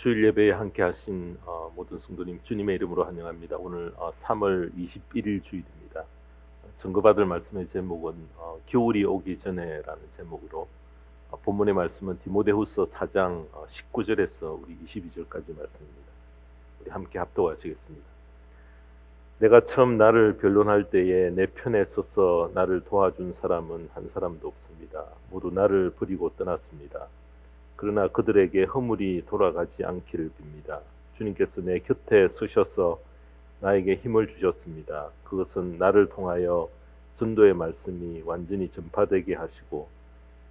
주일 예배에 함께 하신 모든 성도님 주님의 이름으로 환영합니다. 오늘 3월 21일 주일입니다. 증거받을 말씀의 제목은 겨울이 오기 전에라는 제목으로 본문의 말씀은 디모데후서 4장 19절에서 우리 22절까지 말씀입니다. 우리 함께 합독하시겠습니다. 내가 처음 나를 변론할 때에 내 편에 서서 나를 도와준 사람은 한 사람도 없습니다. 모두 나를 버리고 떠났습니다. 그러나 그들에게 허물이 돌아가지 않기를 빕니다. 주님께서 내 곁에 서셔서 나에게 힘을 주셨습니다. 그것은 나를 통하여 전도의 말씀이 완전히 전파되게 하시고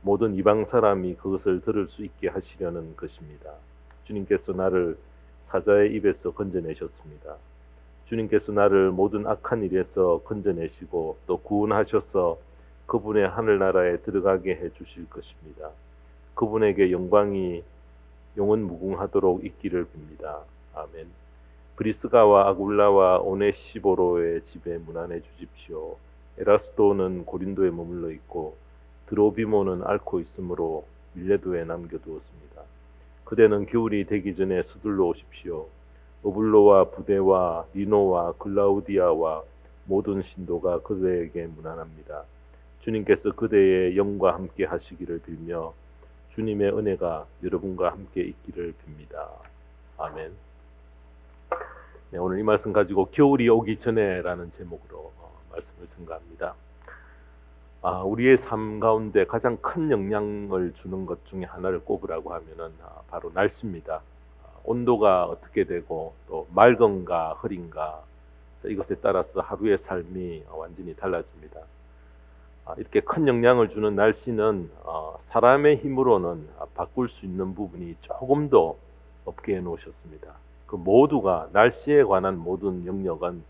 모든 이방 사람이 그것을 들을 수 있게 하시려는 것입니다. 주님께서 나를 사자의 입에서 건져내셨습니다. 주님께서 나를 모든 악한 일에서 건져내시고 또 구원하셔서 그분의 하늘나라에 들어가게 해주실 것입니다. 그분에게 영광이 영원 무궁하도록 있기를 빕니다. 아멘. 브리스가와 아굴라와 오네시보로의 집에 문안해 주십시오. 에라스도는 고린도에 머물러 있고 드로비모는 앓고 있으므로 밀레도에 남겨두었습니다. 그대는 겨울이 되기 전에 서둘러 오십시오. 어블로와 부데와 리노와 글라우디아와 모든 신도가 그대에게 문안합니다. 주님께서 그대의 영과 함께 하시기를 빌며 주님의 은혜가 여러분과 함께 있기를 빕니다. 아멘. 네, 오늘 이 말씀 가지고 겨울이 오기 전에라는 제목으로 말씀을 증거합니다. 우리의 삶 가운데 가장 큰 영향을 주는 것 중에 하나를 꼽으라고 하면은 바로 날씨입니다. 온도가 어떻게 되고 또 맑은가 흐린가 이것에 따라서 하루의 삶이 완전히 달라집니다. 이렇게 큰 영향을 주는 날씨는 사람의 힘으로는 바꿀 수 있는 부분이 조금도 없게 해놓으셨습니다. 그 모두가 날씨에 관한 모든 영역은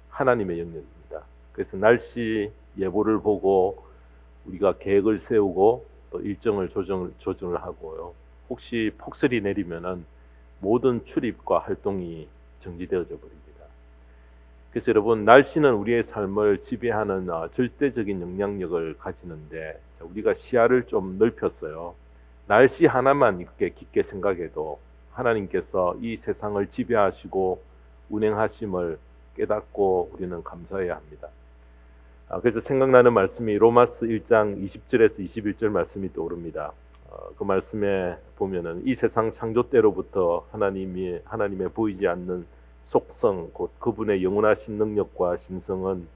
하나님의 영역입니다. 그래서 날씨 예보를 보고 우리가 계획을 세우고 또 일정을 조정을 하고요. 혹시 폭설이 내리면은 모든 출입과 활동이 정지되어져 버립니다. 그래서 여러분, 날씨는 우리의 삶을 지배하는 절대적인 영향력을 가지는데 우리가 시야를 좀 넓혔어요. 날씨 하나만 이렇게 깊게 생각해도 하나님께서 이 세상을 지배하시고 운행하심을 깨닫고 우리는 감사해야 합니다. 그래서 생각나는 말씀이 로마서 1장 20절에서 21절 말씀이 떠오릅니다. 그 말씀에 보면은 이 세상 창조 때로부터 하나님의 보이지 않는 속성, 곧 그분의 영원하신 능력과 신성은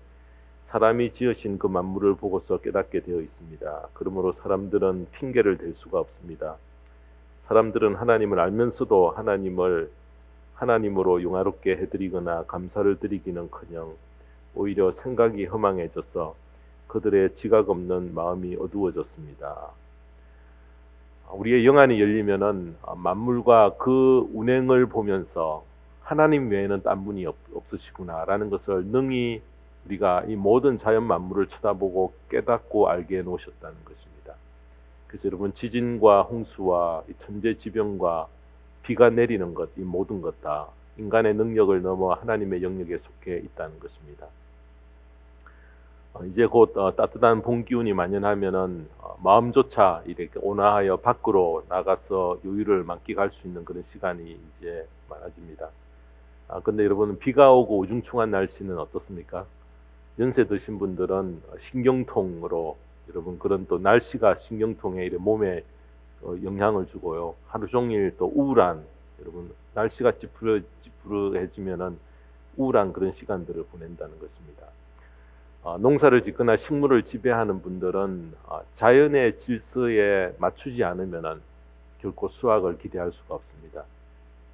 사람이 지으신 그 만물을 보고서 깨닫게 되어 있습니다. 그러므로 사람들은 핑계를 댈 수가 없습니다. 사람들은 하나님을 알면서도 하나님으로 영화롭게 해드리거나 감사를 드리기는커녕 오히려 생각이 허망해져서 그들의 지각 없는 마음이 어두워졌습니다. 우리의 영안이 열리면은 만물과 그 운행을 보면서 하나님 외에는 딴 분이 없으시구나라는 것을 능히 우리가 이 모든 자연 만물을 쳐다보고 깨닫고 알게 해놓으셨다는 것입니다. 그래서 여러분, 지진과 홍수와 이 천재지변과 비가 내리는 것, 이 모든 것 다 인간의 능력을 넘어 하나님의 영역에 속해 있다는 것입니다. 이제 곧 따뜻한 봄 기운이 만연하면은 마음조차 이렇게 온화하여 밖으로 나가서 여유를 만끽할 수 있는 그런 시간이 이제 많아집니다. 근데 여러분, 비가 오고 우중충한 날씨는 어떻습니까? 연세 드신 분들은 신경통으로 여러분, 그런 또 날씨가 신경통에 몸에 영향을 주고요. 하루 종일 또 우울한, 여러분, 날씨가 찌푸르해지면은 우울한 그런 시간들을 보낸다는 것입니다. 농사를 짓거나 식물을 지배하는 분들은 자연의 질서에 맞추지 않으면은 결코 수확을 기대할 수가 없습니다.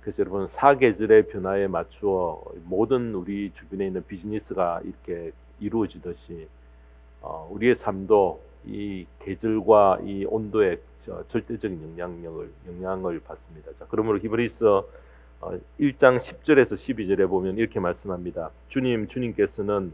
그래서 여러분, 사계절의 변화에 맞추어 모든 우리 주변에 있는 비즈니스가 이렇게 이루어지듯이 우리의 삶도 이 계절과 이 온도의 절대적인 영향을 받습니다. 자, 그러므로 히브리서 1장 10절에서 12절에 보면 이렇게 말씀합니다. 주님께서는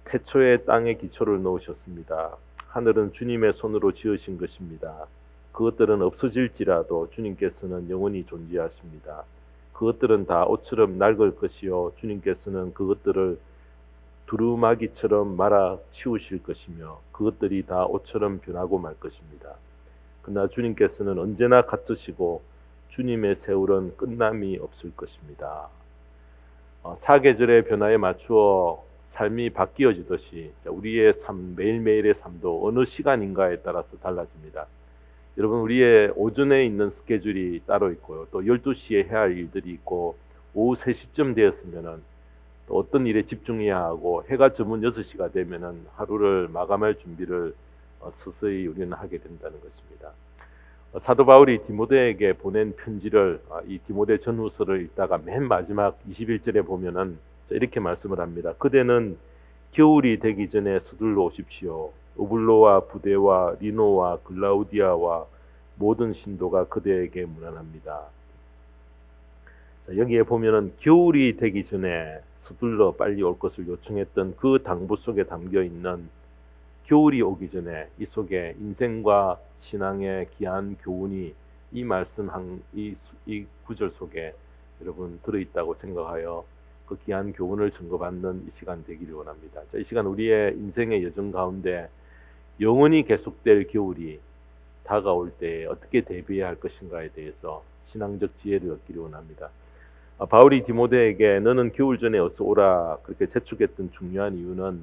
태초에 땅에 기초를 놓으셨습니다. 하늘은 주님의 손으로 지으신 것입니다. 그것들은 없어질지라도 주님께서는 영원히 존재하십니다. 그것들은 다 옷처럼 낡을 것이요 주님께서는 그것들을 두루마기처럼 말아 치우실 것이며 그것들이 다 옷처럼 변하고 말 것입니다. 그러나 주님께서는 언제나 같으시고 주님의 세월은 끝남이 없을 것입니다. 사계절의 변화에 맞추어 삶이 바뀌어지듯이 우리의 삶, 매일매일의 삶도 어느 시간인가에 따라서 달라집니다. 여러분, 우리의 오전에 있는 스케줄이 따로 있고요. 또 12시에 해야 할 일들이 있고, 오후 3시쯤 되었으면은 또 어떤 일에 집중해야 하고, 해가 저문 6시가 되면은 하루를 마감할 준비를 서서히 우리는 하게 된다는 것입니다. 사도 바울이 디모데에게 보낸 편지를, 이 디모데 전후서를 읽다가 맨 마지막 21절에 보면은 이렇게 말씀을 합니다. 그대는 겨울이 되기 전에 서둘러 오십시오. 우블로와 부데와 리노와 글라우디아와 모든 신도가 그대에게 문안합니다. 자, 여기에 보면은 겨울이 되기 전에 서둘러 빨리 올 것을 요청했던 그 당부 속에 담겨 있는 겨울이 오기 전에 이 속에 인생과 신앙의 귀한 교훈이 이 말씀 이 구절 속에 여러분 들어있다고 생각하여 그 귀한 교훈을 증거받는 이 시간 되기를 원합니다. 자, 이 시간 우리의 인생의 여정 가운데 영원히 계속될 겨울이 다가올 때 어떻게 대비해야 할 것인가에 대해서 신앙적 지혜를 얻기를 원합니다. 바울이 디모데에게 너는 겨울 전에 어서 오라 그렇게 재촉했던 중요한 이유는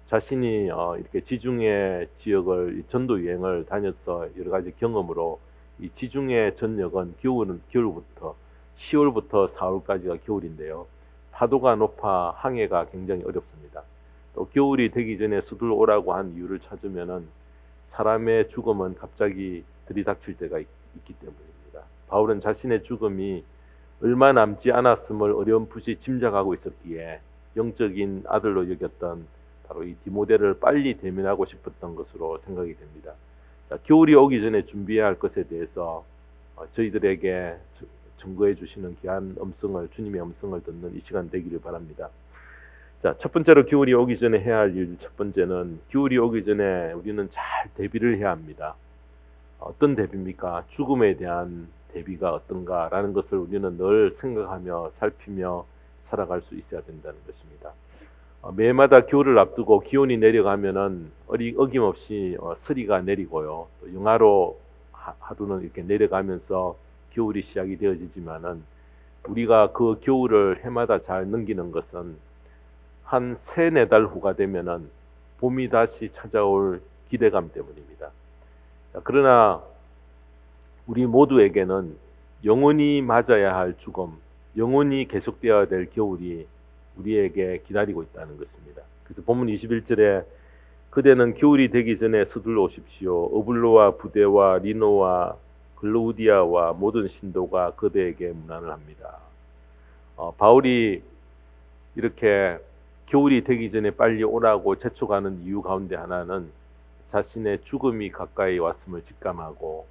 자신이 이렇게 지중해 지역을 전도 여행을 다녀서 여러 가지 경험으로 이 지중해 전역은 겨울부터 10월부터 4월까지가 겨울인데요. 파도가 높아 항해가 굉장히 어렵습니다. 또 겨울이 되기 전에 서둘러 오라고 한 이유를 찾으면은 사람의 죽음은 갑자기 들이닥칠 때가 있기 때문입니다. 바울은 자신의 죽음이 얼마 남지 않았음을 어렴풋이 짐작하고 있었기에 영적인 아들로 여겼던 바로 이 디모데를 빨리 대면하고 싶었던 것으로 생각이 됩니다. 자, 겨울이 오기 전에 준비해야 할 것에 대해서 저희들에게 증거해 주시는 귀한 주님의 음성을 듣는 이 시간 되기를 바랍니다. 자, 첫 번째로 겨울이 오기 전에 해야 할 일, 첫 번째는 겨울이 오기 전에 우리는 잘 대비를 해야 합니다. 어떤 대비입니까? 죽음에 대한 대비가 어떤가라는 것을 우리는 늘 생각하며 살피며 살아갈 수 있어야 된다는 것입니다. 매해마다 겨울을 앞두고 기온이 내려가면은 어김없이 서리가 내리고요. 또 영하로 하루는 이렇게 내려가면서 겨울이 시작이 되어지지만은 우리가 그 겨울을 해마다 잘 넘기는 것은 한 3-4달 후가 되면은 봄이 다시 찾아올 기대감 때문입니다. 그러나 우리 모두에게는 영원히 맞아야 할 죽음, 영원히 계속되어야 될 겨울이 우리에게 기다리고 있다는 것입니다. 그래서 본문 21절에 그대는 겨울이 되기 전에 서둘러 오십시오. 어블로와 부데와 리노와 글로우디아와 모든 신도가 그대에게 문안을 합니다. 바울이 이렇게 겨울이 되기 전에 빨리 오라고 재촉하는 이유 가운데 하나는 자신의 죽음이 가까이 왔음을 직감하고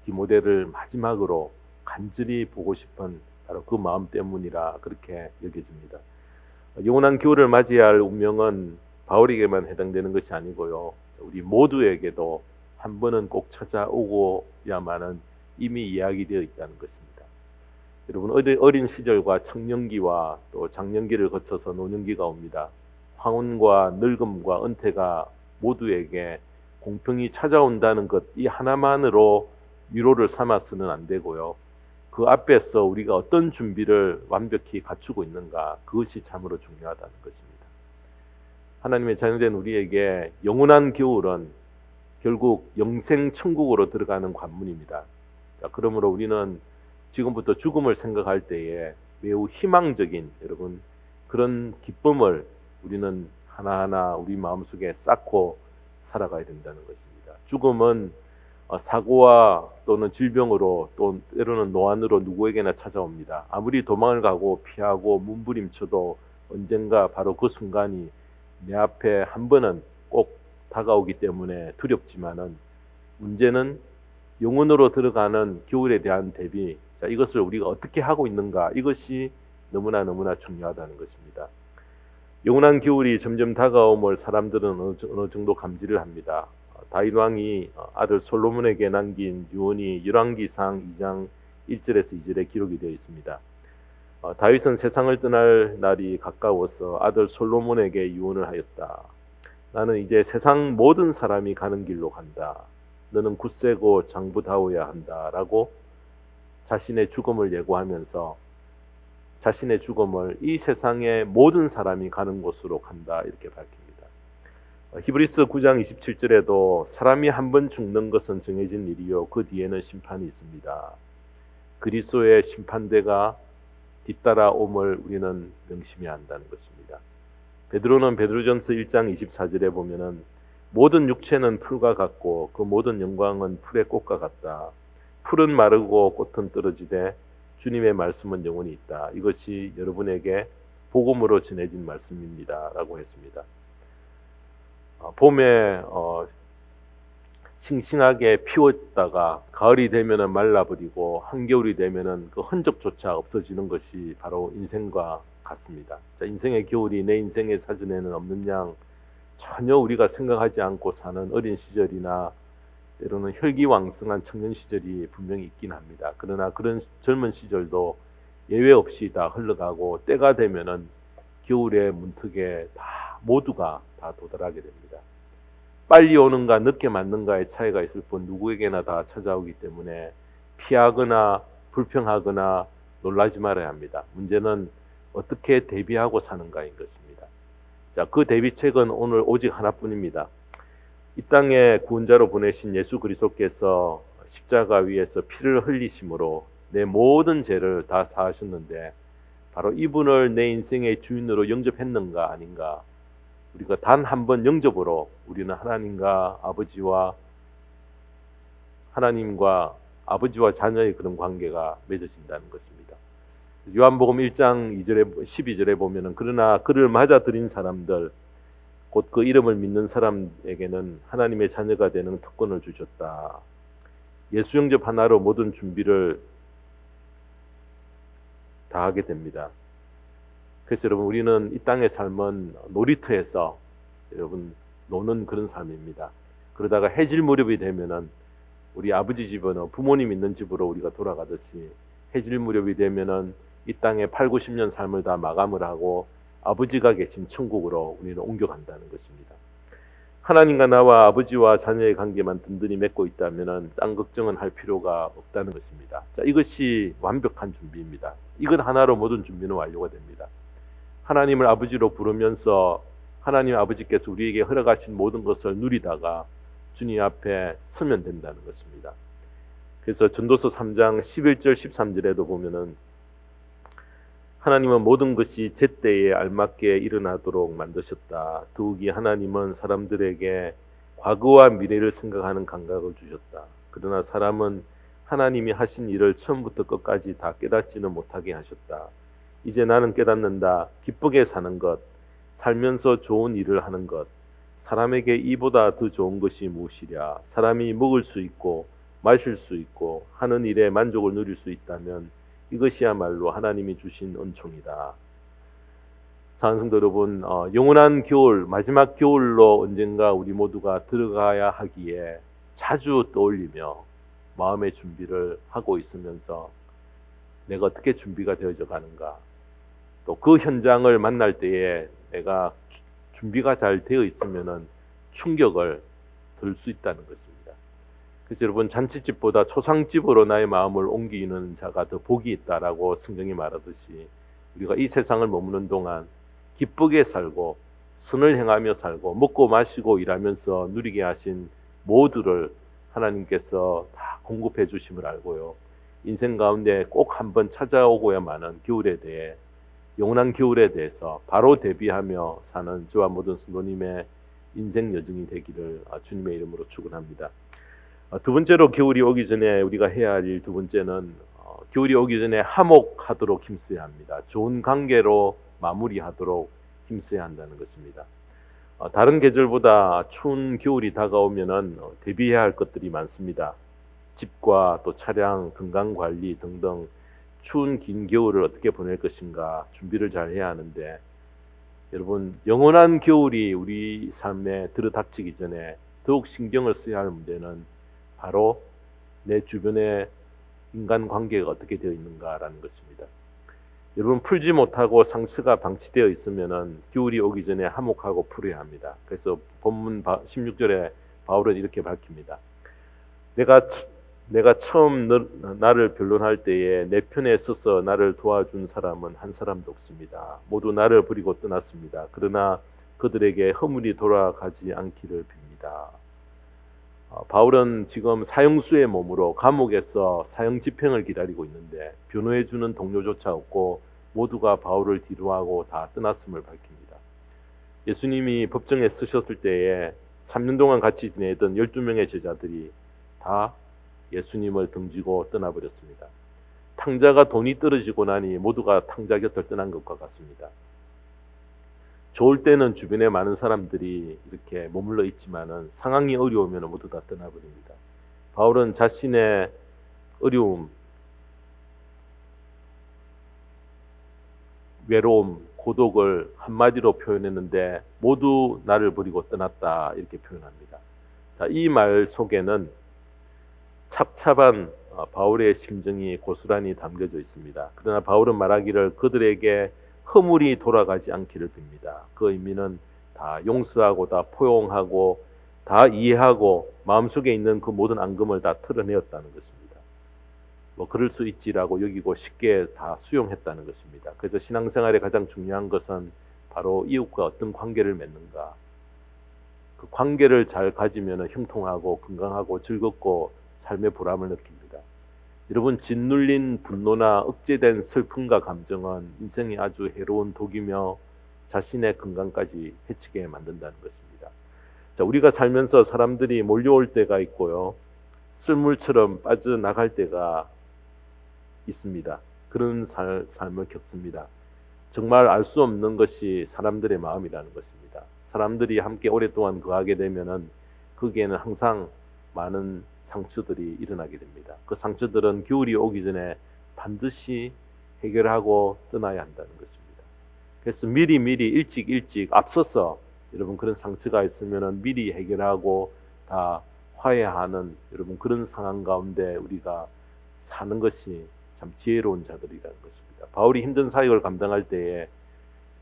디모데를 마지막으로 간절히 보고 싶은 바로 그 마음 때문이라 그렇게 여겨집니다. 영원한 겨울을 맞이해야 할 운명은 바울에게만 해당되는 것이 아니고요. 우리 모두에게도 한 번은 꼭 찾아오고야만은 이미 이야기되어 있다는 것입니다. 여러분, 어린 시절과 청년기와 또 장년기를 거쳐서 노년기가 옵니다. 황혼과 늙음과 은퇴가 모두에게 공평히 찾아온다는 것, 이 하나만으로 위로를 삼아서는 안 되고요. 그 앞에서 우리가 어떤 준비를 완벽히 갖추고 있는가, 그것이 참으로 중요하다는 것입니다. 하나님의 자녀된 우리에게 영원한 겨울은 결국 영생 천국으로 들어가는 관문입니다. 자, 그러므로 우리는 지금부터 죽음을 생각할 때에 매우 희망적인 여러분 그런 기쁨을 우리는 하나하나 우리 마음속에 쌓고 살아가야 된다는 것입니다. 죽음은 사고와 또는 질병으로 또 때로는 노안으로 누구에게나 찾아옵니다. 아무리 도망을 가고 피하고 몸부림쳐도 언젠가 바로 그 순간이 내 앞에 한 번은 꼭 다가오기 때문에 두렵지만은 문제는 영혼으로 들어가는 겨울에 대한 대비, 자, 이것을 우리가 어떻게 하고 있는가, 이것이 너무나 중요하다는 것입니다. 영원한 겨울이 점점 다가옴을 사람들은 어느 정도 감지를 합니다. 다윗 왕이 아들 솔로몬에게 남긴 유언이 열왕기상 2장 1절에서 2절에 기록이 되어 있습니다. 다윗은 세상을 떠날 날이 가까워서 아들 솔로몬에게 유언을 하였다. 나는 이제 세상 모든 사람이 가는 길로 간다. 너는 굳세고 장부다워야 한다. 라고 자신의 죽음을 예고하면서 자신의 죽음을 이 세상의 모든 사람이 가는 곳으로 간다 이렇게 밝힙니다. 히브리서 9장 27절에도 사람이 한 번 죽는 것은 정해진 일이요 그 뒤에는 심판이 있습니다. 그리스도의 심판대가 뒤따라옴을 우리는 명심해야 한다는 것입니다. 베드로는 베드로전서 1장 24절에 보면은 모든 육체는 풀과 같고 그 모든 영광은 풀의 꽃과 같다. 풀은 마르고 꽃은 떨어지되 주님의 말씀은 영원히 있다. 이것이 여러분에게 복음으로 전해진 말씀입니다. 라고 했습니다. 봄에 싱싱하게 피웠다가 가을이 되면은 말라버리고 한겨울이 되면은 그 흔적조차 없어지는 것이 바로 인생과 같습니다. 자, 인생의 겨울이 내 인생의 사전에는 없는 양 전혀 우리가 생각하지 않고 사는 어린 시절이나 때로는 혈기왕성한 청년 시절이 분명히 있긴 합니다. 그러나 그런 젊은 시절도 예외 없이 다 흘러가고 때가 되면은 겨울의 문턱에 다 모두가 다 도달하게 됩니다. 빨리 오는가 늦게 맞는가의 차이가 있을 뿐 누구에게나 다 찾아오기 때문에 피하거나 불평하거나 놀라지 말아야 합니다. 문제는 어떻게 대비하고 사는가인 것입니다. 자, 그 대비책은 오늘 오직 하나뿐입니다. 이 땅에 구원자로 보내신 예수 그리스도께서 십자가 위에서 피를 흘리심으로 내 모든 죄를 다 사하셨는데 바로 이분을 내 인생의 주인으로 영접했는가 아닌가, 우리가 단 한 번 영접으로 우리는 하나님과 아버지와 자녀의 그런 관계가 맺어진다는 것입니다. 요한복음 1장 2절에 12절에 보면은 그러나 그를 맞아들인 사람들 곧 그 이름을 믿는 사람에게는 하나님의 자녀가 되는 특권을 주셨다. 예수 영접 하나로 모든 준비를 다 하게 됩니다. 그래서 여러분 우리는 이 땅의 삶은 놀이터에서 여러분 노는 그런 삶입니다. 그러다가 해질 무렵이 되면은 우리 아버지 집은 부모님 있는 집으로 우리가 돌아가듯이 해질 무렵이 되면은 이 땅에 8, 90년 삶을 다 마감을 하고 아버지가 계신 천국으로 우리는 옮겨간다는 것입니다. 하나님과 나와 아버지와 자녀의 관계만 든든히 맺고 있다면은 딴 걱정은 할 필요가 없다는 것입니다. 자, 이것이 완벽한 준비입니다. 이것 하나로 모든 준비는 완료가 됩니다. 하나님을 아버지로 부르면서 하나님 아버지께서 우리에게 허락하신 모든 것을 누리다가 주님 앞에 서면 된다는 것입니다. 그래서 전도서 3장 11절 13절에도 보면은 하나님은 모든 것이 제때에 알맞게 일어나도록 만드셨다. 더욱이 하나님은 사람들에게 과거와 미래를 생각하는 감각을 주셨다. 그러나 사람은 하나님이 하신 일을 처음부터 끝까지 다 깨닫지는 못하게 하셨다. 이제 나는 깨닫는다. 기쁘게 사는 것, 살면서 좋은 일을 하는 것, 사람에게 이보다 더 좋은 것이 무엇이랴. 사람이 먹을 수 있고 마실 수 있고 하는 일에 만족을 누릴 수 있다면 이것이야말로 하나님이 주신 은총이다. 사랑하는 성도 여러분, 영원한 겨울, 마지막 겨울로 언젠가 우리 모두가 들어가야 하기에 자주 떠올리며 마음의 준비를 하고 있으면서 내가 어떻게 준비가 되어져 가는가, 또 그 현장을 만날 때에 내가 준비가 잘 되어 있으면은 충격을 들 수 있다는 것입니다. 그래서 여러분, 잔치집보다 초상집으로 나의 마음을 옮기는 자가 더 복이 있다라고 성경이 말하듯이 우리가 이 세상을 머무는 동안 기쁘게 살고 선을 행하며 살고 먹고 마시고 일하면서 누리게 하신 모두를 하나님께서 다 공급해 주심을 알고요, 인생 가운데 꼭 한번 찾아오고야만은 겨울에 대해, 영원한 겨울에 대해서 바로 대비하며 사는 저와 모든 성도님의 인생 여정이 되기를 주님의 이름으로 축원합니다. 두 번째로 겨울이 오기 전에 우리가 해야 할 일, 두 번째는 겨울이 오기 전에 화목하도록 힘써야 합니다. 좋은 관계로 마무리하도록 힘써야 한다는 것입니다. 다른 계절보다 추운 겨울이 다가오면은 대비해야 할 것들이 많습니다. 집과 또 차량, 건강관리 등등 추운 긴 겨울을 어떻게 보낼 것인가 준비를 잘 해야 하는데, 여러분, 영원한 겨울이 우리 삶에 들어닥치기 전에 더욱 신경을 써야 할 문제는 바로 내 주변의 인간관계가 어떻게 되어 있는가라는 것입니다. 여러분, 풀지 못하고 상처가 방치되어 있으면은 겨울이 오기 전에 화목하고 풀어야 합니다. 그래서 본문 16절에 바울은 이렇게 밝힙니다. 내가 내가 처음 나를 변론할 때에 내 편에 서서 나를 도와준 사람은 한 사람도 없습니다. 모두 나를 버리고 떠났습니다. 그러나 그들에게 허물이 돌아가지 않기를 빕니다. 바울은 지금 사형수의 몸으로 감옥에서 사형 집행을 기다리고 있는데 변호해주는 동료조차 없고 모두가 바울을 뒤로하고 다 떠났음을 밝힙니다. 예수님이 법정에 서셨을 때에 3년 동안 같이 지내던 12명의 제자들이 다 예수님을 등지고 떠나버렸습니다. 탕자가 돈이 떨어지고 나니 모두가 탕자 곁을 떠난 것과 같습니다. 좋을 때는 주변에 많은 사람들이 이렇게 머물러 있지만은 상황이 어려우면 모두 다 떠나버립니다. 바울은 자신의 어려움, 외로움, 고독을 한마디로 표현했는데 모두 나를 버리고 떠났다 이렇게 표현합니다. 자, 이 말 속에는 찹찹한 바울의 심정이 고스란히 담겨져 있습니다. 그러나 바울은 말하기를 그들에게 허물이 돌아가지 않기를 빕니다. 그 의미는 다 용서하고 다 포용하고 다 이해하고 마음속에 있는 그 모든 앙금을 다 털어내었다는 것입니다. 뭐 그럴 수 있지라고 여기고 쉽게 다 수용했다는 것입니다. 그래서 신앙생활의 가장 중요한 것은 바로 이웃과 어떤 관계를 맺는가. 그 관계를 잘 가지면 형통하고 건강하고 즐겁고 삶의 보람을 느낍니다. 여러분, 짓눌린 분노나 억제된 슬픔과 감정은 인생이 아주 해로운 독이며 자신의 건강까지 해치게 만든다는 것입니다. 자, 우리가 살면서 사람들이 몰려올 때가 있고요. 쓸물처럼 빠져나갈 때가 있습니다. 그런 삶을 겪습니다. 정말 알 수 없는 것이 사람들의 마음이라는 것입니다. 사람들이 함께 오랫동안 거하게 되면은 거기에는 항상 많은 상처들이 일어나게 됩니다. 그 상처들은 겨울이 오기 전에 반드시 해결하고 떠나야 한다는 것입니다. 그래서 미리 일찍 앞서서 여러분 그런 상처가 있으면 미리 해결하고 다 화해하는 여러분 그런 상황 가운데 우리가 사는 것이 참 지혜로운 자들이라는 것입니다. 바울이 힘든 사역을 감당할 때에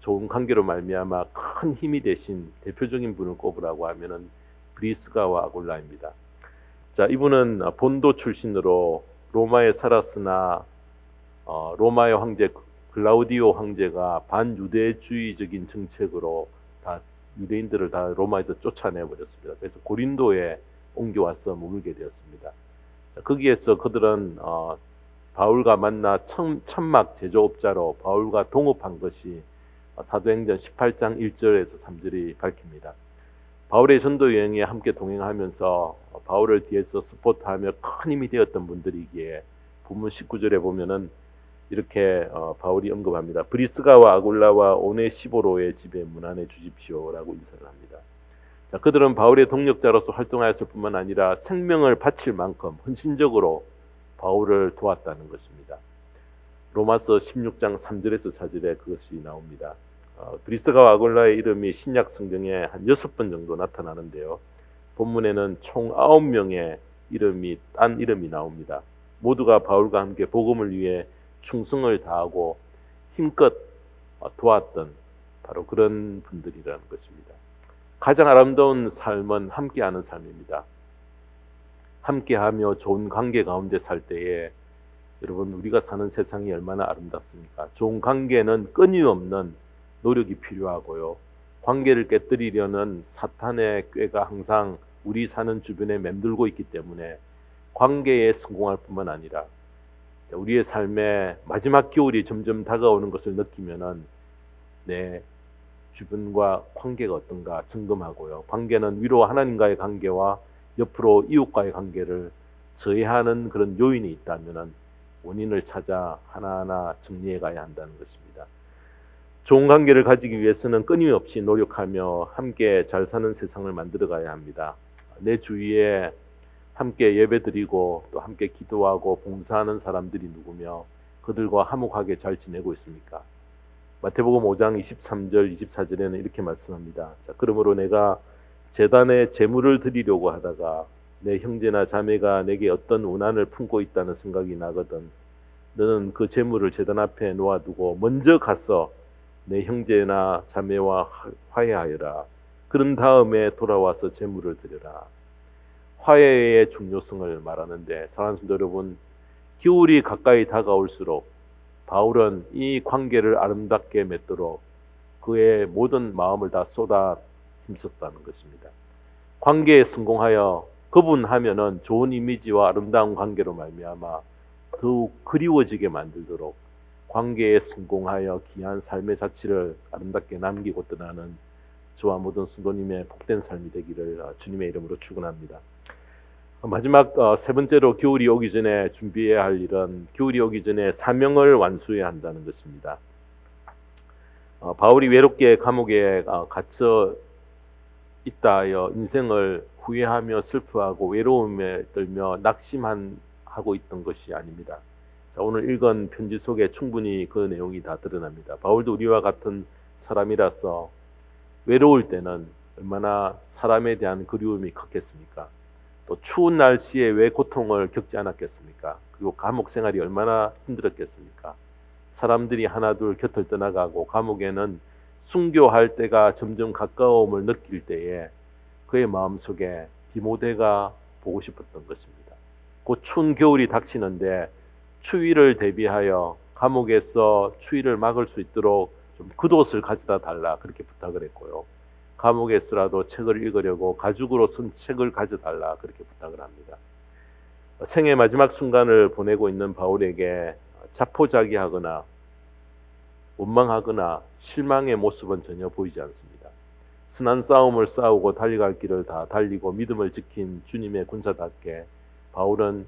좋은 관계로 말미암아 큰 힘이 되신 대표적인 분을 꼽으라고 하면은 브리스가와 아굴라입니다. 자, 이분은 본도 출신으로 로마에 살았으나 로마의 황제 글라우디오 황제가 반유대주의적인 정책으로 다 유대인들을 다 로마에서 쫓아내 버렸습니다. 그래서 고린도에 옮겨와서 머물게 되었습니다. 자, 거기에서 그들은 바울과 만나 천막 제조업자로 바울과 동업한 것이 사도행전 18장 1절에서 3절이 밝힙니다. 바울의 전도 여행에 함께 동행하면서 바울을 뒤에서 스포트하며 큰 힘이 되었던 분들이기에 본문 19절에 보면은 이렇게 바울이 언급합니다. 브리스가와 아굴라와 오네시보로의 집에 문안해 주십시오라고 인사를 합니다. 자, 그들은 바울의 동력자로서 활동하였을 뿐만 아니라 생명을 바칠 만큼 헌신적으로 바울을 도왔다는 것입니다. 로마서 16장 3절에서 4절에 그것이 나옵니다. 브리스가와 아굴라의 이름이 신약 성경에 한 6번 정도 나타나는데요. 본문에는 총 9명의 딴 이름이 나옵니다. 모두가 바울과 함께 복음을 위해 충성을 다하고 힘껏 도왔던 바로 그런 분들이라는 것입니다. 가장 아름다운 삶은 함께하는 삶입니다. 함께하며 좋은 관계 가운데 살 때에 여러분 우리가 사는 세상이 얼마나 아름답습니까? 좋은 관계는 끊임없는 노력이 필요하고요. 관계를 깨뜨리려는 사탄의 꾀가 항상 우리 사는 주변에 맴돌고 있기 때문에 관계에 성공할 뿐만 아니라 우리의 삶에 마지막 겨울이 점점 다가오는 것을 느끼면은 내 주변과 관계가 어떤가 점검하고요. 관계는 위로 하나님과의 관계와 옆으로 이웃과의 관계를 저해하는 그런 요인이 있다면은 원인을 찾아 하나하나 정리해 가야 한다는 것입니다. 좋은 관계를 가지기 위해서는 끊임없이 노력하며 함께 잘 사는 세상을 만들어 가야 합니다. 내 주위에 함께 예배드리고 또 함께 기도하고 봉사하는 사람들이 누구며 그들과 화목하게 잘 지내고 있습니까? 마태복음 5장 23절 24절에는 이렇게 말씀합니다. 자, 그러므로 내가 제단에 제물을 드리려고 하다가 내 형제나 자매가 내게 어떤 원한을 품고 있다는 생각이 나거든 너는 그 제물을 제단 앞에 놓아두고 먼저 가서 내 형제나 자매와 화해하여라. 그런 다음에 돌아와서 제물을 드려라. 화해의 중요성을 말하는데, 사랑하는 성도 여러분, 겨울이 가까이 다가올수록 바울은 이 관계를 아름답게 맺도록 그의 모든 마음을 다 쏟아 힘썼다는 것입니다. 관계에 성공하여 그분하면은 좋은 이미지와 아름다운 관계로 말미암아 더욱 그리워지게 만들도록 관계에 성공하여 귀한 삶의 자취를 아름답게 남기고 떠나는 저와 모든 성도님의 복된 삶이 되기를 주님의 이름으로 축원합니다. 마지막 세 번째로 겨울이 오기 전에 준비해야 할 일은 겨울이 오기 전에 사명을 완수해야 한다는 것입니다. 바울이 외롭게 감옥에 갇혀 있다 하여 인생을 후회하며 슬퍼하고 외로움에 떨며 낙심하고 있던 것이 아닙니다. 자, 오늘 읽은 편지 속에 충분히 그 내용이 다 드러납니다. 바울도 우리와 같은 사람이라서 외로울 때는 얼마나 사람에 대한 그리움이 컸겠습니까? 또 추운 날씨에 왜 고통을 겪지 않았겠습니까? 그리고 감옥 생활이 얼마나 힘들었겠습니까? 사람들이 하나둘 곁을 떠나가고 감옥에는 순교할 때가 점점 가까움을 느낄 때에 그의 마음속에 디모데가 보고 싶었던 것입니다. 곧 추운 겨울이 닥치는데 추위를 대비하여 감옥에서 추위를 막을 수 있도록 좀 겉옷을 가져다 달라 그렇게 부탁을 했고요. 감옥에서라도 책을 읽으려고 가죽으로 쓴 책을 가져달라 그렇게 부탁을 합니다. 생의 마지막 순간을 보내고 있는 바울에게 자포자기하거나 원망하거나 실망의 모습은 전혀 보이지 않습니다. 선한 싸움을 싸우고 달려갈 길을 다 달리고 믿음을 지킨 주님의 군사답게 바울은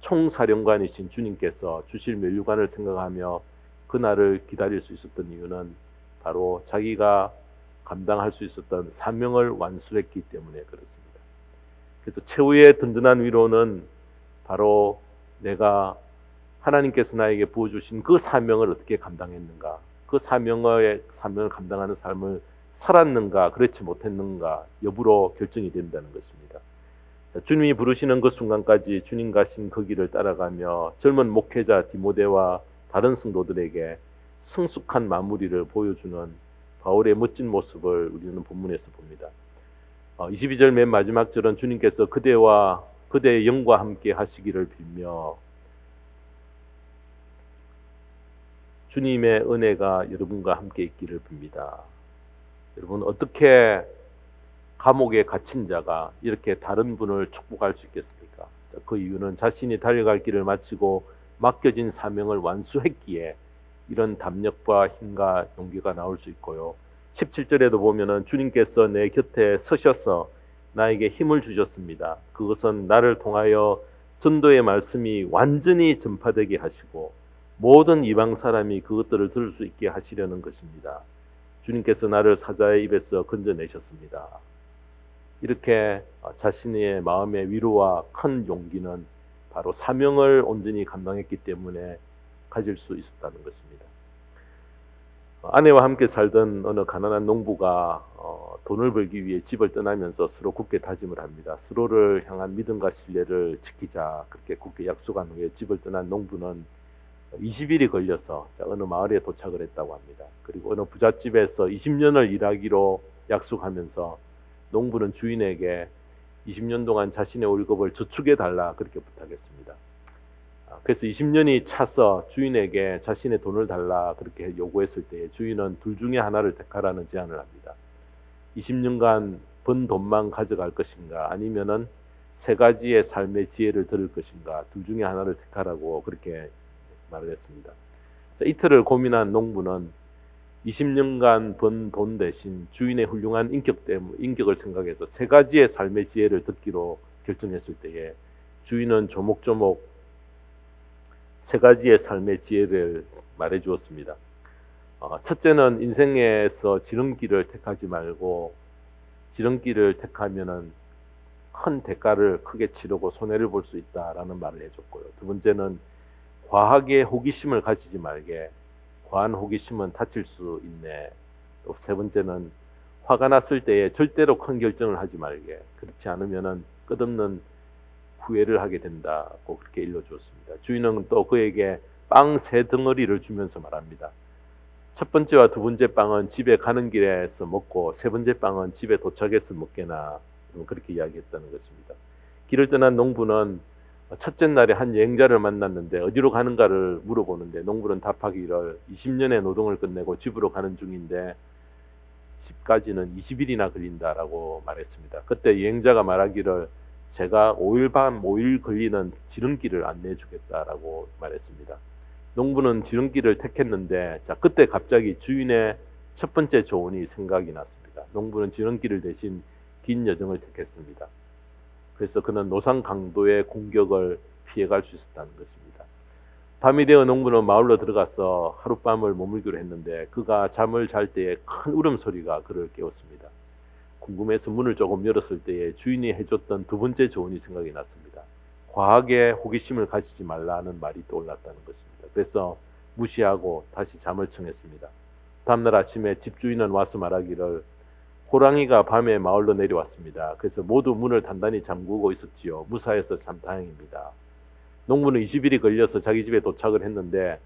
총사령관이신 주님께서 주실 면류관을 생각하며 그날을 기다릴 수 있었던 이유는 바로 자기가 감당할 수 있었던 사명을 완수했기 때문에 그렇습니다. 그래서 최후의 든든한 위로는 바로 내가 하나님께서 나에게 부어주신 그 사명을 어떻게 감당했는가, 그 사명을 감당하는 삶을 살았는가 그렇지 못했는가 여부로 결정이 된다는 것입니다. 주님이 부르시는 그 순간까지 주님 가신 그 길을 따라가며 젊은 목회자 디모데와 다른 성도들에게 성숙한 마무리를 보여주는 바울의 멋진 모습을 우리는 본문에서 봅니다. 22절 맨 마지막 절은 주님께서 그대와 그대의 영과 함께 하시기를 빌며 주님의 은혜가 여러분과 함께 있기를 빕니다. 여러분, 어떻게 감옥에 갇힌 자가 이렇게 다른 분을 축복할 수 있겠습니까? 그 이유는 자신이 달려갈 길을 마치고 맡겨진 사명을 완수했기에 이런 담력과 힘과 용기가 나올 수 있고요. 17절에도 보면은 주님께서 내 곁에 서셔서 나에게 힘을 주셨습니다. 그것은 나를 통하여 전도의 말씀이 완전히 전파되게 하시고 모든 이방 사람이 그것들을 들을 수 있게 하시려는 것입니다. 주님께서 나를 사자의 입에서 건져내셨습니다. 이렇게 자신의 마음의 위로와 큰 용기는 바로 사명을 온전히 감당했기 때문에 가질 수 있었다는 것입니다. 아내와 함께 살던 어느 가난한 농부가 돈을 벌기 위해 집을 떠나면서 서로 굳게 다짐을 합니다. 서로를 향한 믿음과 신뢰를 지키자 그렇게 굳게 약속한 후에 집을 떠난 농부는 20일이 걸려서 어느 마을에 도착을 했다고 합니다. 그리고 어느 부잣집에서 20년을 일하기로 약속하면서 농부는 주인에게 20년 동안 자신의 월급을 저축해 달라 그렇게 부탁했습니다. 그래서 20년이 차서 주인에게 자신의 돈을 달라 그렇게 요구했을 때 주인은 둘 중에 하나를 택하라는 제안을 합니다. 20년간 번 돈만 가져갈 것인가 아니면은 세 가지의 삶의 지혜를 들을 것인가 둘 중에 하나를 택하라고 그렇게 말을 했습니다. 자, 이틀을 고민한 농부는 20년간 번 돈 대신 주인의 훌륭한 인격을 생각해서 세 가지의 삶의 지혜를 듣기로 결정했을 때에 주인은 조목조목 세 가지의 삶의 지혜를 말해 주었습니다. 첫째는 인생에서 지름길을 택하지 말고 지름길을 택하면은 큰 대가를 크게 치르고 손해를 볼 수 있다라는 말을 해줬고요. 두 번째는 과하게 호기심을 가지지 말게. 과한 호기심은 다칠 수 있네. 또 세 번째는 화가 났을 때에 절대로 큰 결정을 하지 말게. 그렇지 않으면은 끝없는 후회를 하게 된다고 그렇게 일러주었습니다. 주인은 또 그에게 빵 3덩어리를 주면서 말합니다. 첫 번째와 두 번째 빵은 집에 가는 길에서 먹고 세 번째 빵은 집에 도착해서 먹게나 그렇게 이야기했다는 것입니다. 길을 떠난 농부는 첫째 날에 한 여행자를 만났는데 어디로 가는가를 물어보는데 농부는 답하기를 20년의 노동을 끝내고 집으로 가는 중인데 집까지는 20일이나 걸린다라고 말했습니다. 그때 여행자가 말하기를 제가 5일 밤 5일 걸리는 지름길을 안내해 주겠다라고 말했습니다. 농부는 지름길을 택했는데 그때 갑자기 주인의 첫 번째 조언이 생각이 났습니다. 농부는 지름길을 대신 긴 여정을 택했습니다. 그래서 그는 노상 강도의 공격을 피해갈 수 있었다는 것입니다. 밤이 되어 농부는 마을로 들어가서 하룻밤을 머물기로 했는데 그가 잠을 잘 때에 큰 울음소리가 그를 깨웠습니다. 궁금해서 문을 조금 열었을 때에 주인이 해줬던 두 번째 조언이 생각이 났습니다. 과하게 호기심을 가지지 말라는 말이 떠올랐다는 것입니다. 그래서 무시하고 다시 잠을 청했습니다. 다음날 아침에 집주인은 와서 말하기를 호랑이가 밤에 마을로 내려왔습니다. 그래서 모두 문을 단단히 잠그고 있었지요. 무사해서 참 다행입니다. 농부는 20일이 걸려서 자기 집에 도착을 했는데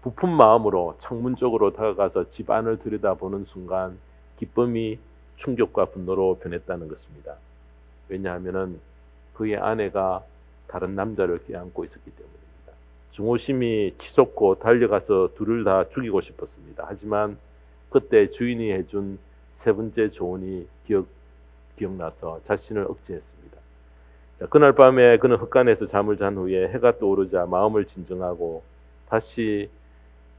부푼 마음으로 창문 쪽으로 다가가서 집 안을 들여다보는 순간 기쁨이 충격과 분노로 변했다는 것입니다. 왜냐하면 그의 아내가 다른 남자를 껴안고 있었기 때문입니다. 증오심이 치솟고 달려가서 둘을 다 죽이고 싶었습니다. 하지만 그때 주인이 해준 세 번째 조언이 기억나서 자신을 억제했습니다. 그날 밤에 그는 헛간에서 잠을 잔 후에 해가 떠오르자 마음을 진정하고 다시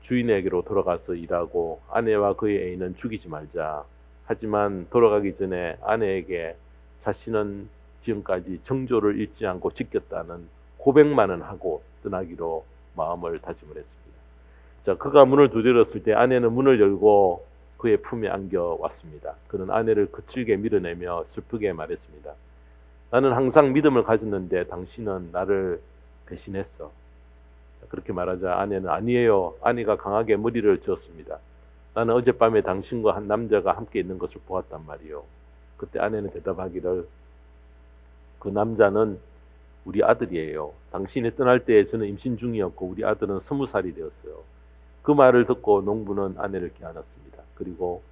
주인에게로 돌아가서 일하고 아내와 그의 애인은 죽이지 말자. 하지만 돌아가기 전에 아내에게 자신은 지금까지 정조를 잃지 않고 지켰다는 고백만은 하고 떠나기로 마음을 다짐을 했습니다. 그가 문을 두드렸을 때 아내는 문을 열고 그의 품에 안겨왔습니다. 그는 아내를 거칠게 밀어내며 슬프게 말했습니다. 나는 항상 믿음을 가졌는데 당신은 나를 배신했어. 그렇게 말하자 아내는 아니에요. 아내가 강하게 머리를 저었습니다. 나는 어젯밤에 당신과 한 남자가 함께 있는 것을 보았단 말이요. 그때 아내는 대답하기를 그 남자는 우리 아들이에요. 당신이 떠날 때 저는 임신 중이었고 우리 아들은 20살이 되었어요. 그 말을 듣고 농부는 아내를 껴안았습니다. 그리고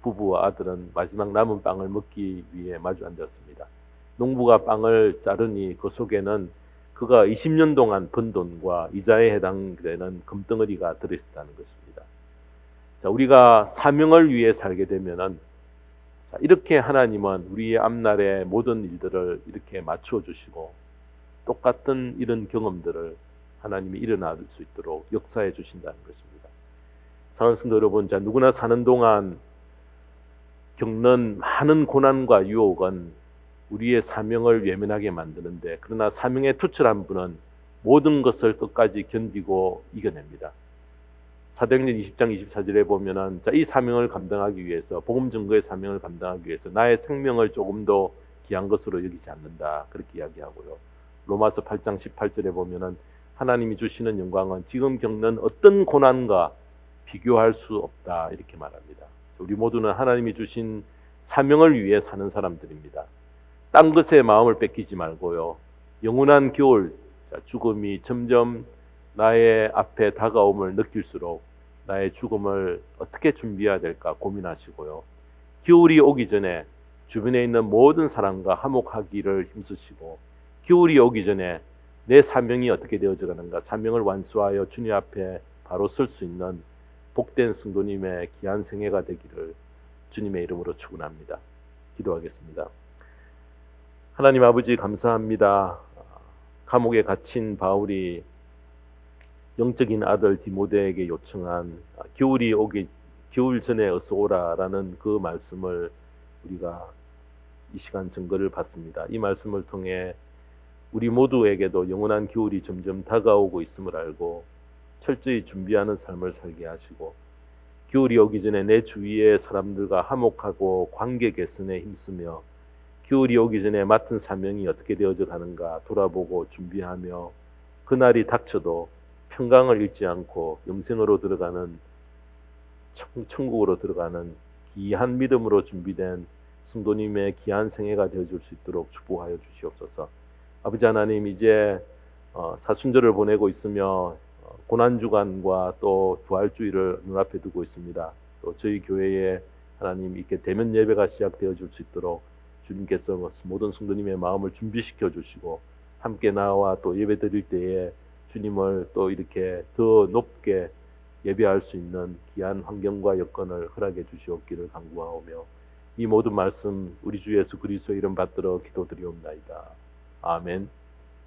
부부와 아들은 마지막 남은 빵을 먹기 위해 마주 앉았습니다. 농부가 빵을 자르니 그 속에는 그가 20년 동안 번 돈과 이자에 해당되는 금덩어리가 들어있었다는 것입니다. 우리가 사명을 위해 살게 되면은 이렇게 하나님은 우리의 앞날의 모든 일들을 이렇게 맞춰 주시고 똑같은 이런 경험들을 하나님이 일어날 수 있도록 역사해 주신다는 것입니다. 사랑하는 성도 여러분, 누구나 사는 동안 겪는 많은 고난과 유혹은 우리의 사명을 외면하게 만드는데 그러나 사명에 투철한 분은 모든 것을 끝까지 견디고 이겨냅니다. 사도행전 20장 24절에 보면은 이 사명을 감당하기 위해서 복음 증거의 사명을 감당하기 위해서 나의 생명을 조금도 귀한 것으로 여기지 않는다. 그렇게 이야기하고요. 로마서 8장 18절에 보면은 하나님이 주시는 영광은 지금 겪는 어떤 고난과 비교할 수 없다. 이렇게 말합니다. 우리 모두는 하나님이 주신 사명을 위해 사는 사람들입니다. 딴 것에 마음을 뺏기지 말고요. 영원한 겨울, 죽음이 점점 나의 앞에 다가옴을 느낄수록 나의 죽음을 어떻게 준비해야 될까 고민하시고요. 겨울이 오기 전에 주변에 있는 모든 사람과 화목하기를 힘쓰시고 겨울이 오기 전에 내 사명이 어떻게 되어져 가는가 사명을 완수하여 주님 앞에 바로 설 수 있는 복된 성도님의 귀한 생애가 되기를 주님의 이름으로 축원합니다. 기도하겠습니다. 하나님 아버지 감사합니다. 감옥에 갇힌 바울이 영적인 아들 디모데에게 요청한 겨울 전에 어서 오라라는 그 말씀을 우리가 이 시간 증거를 받습니다. 이 말씀을 통해 우리 모두에게도 영원한 겨울이 점점 다가오고 있음을 알고 철저히 준비하는 삶을 살게 하시고 겨울이 오기 전에 내 주위의 사람들과 화목하고 관계 개선에 힘쓰며 겨울이 오기 전에 맡은 사명이 어떻게 되어져 가는가 돌아보고 준비하며 그날이 닥쳐도 평강을 잃지 않고 영생으로 들어가는 천국으로 들어가는 귀한 믿음으로 준비된 성도님의 귀한 생애가 되어줄 수 있도록 축복하여 주시옵소서. 아버지 하나님 이제 사순절을 보내고 있으며 고난주간과 또 부활주일을 눈앞에 두고 있습니다. 또 저희 교회에 하나님 이렇게 대면 예배가 시작되어 줄 수 있도록 주님께서 모든 성도님의 마음을 준비시켜 주시고 함께 나와 또 예배 드릴 때에 주님을 또 이렇게 더 높게 예배할 수 있는 귀한 환경과 여건을 허락해 주시옵기를 간구하오며 이 모든 말씀 우리 주 예수 그리스도의 이름 받들어 기도드리옵나이다. 아멘.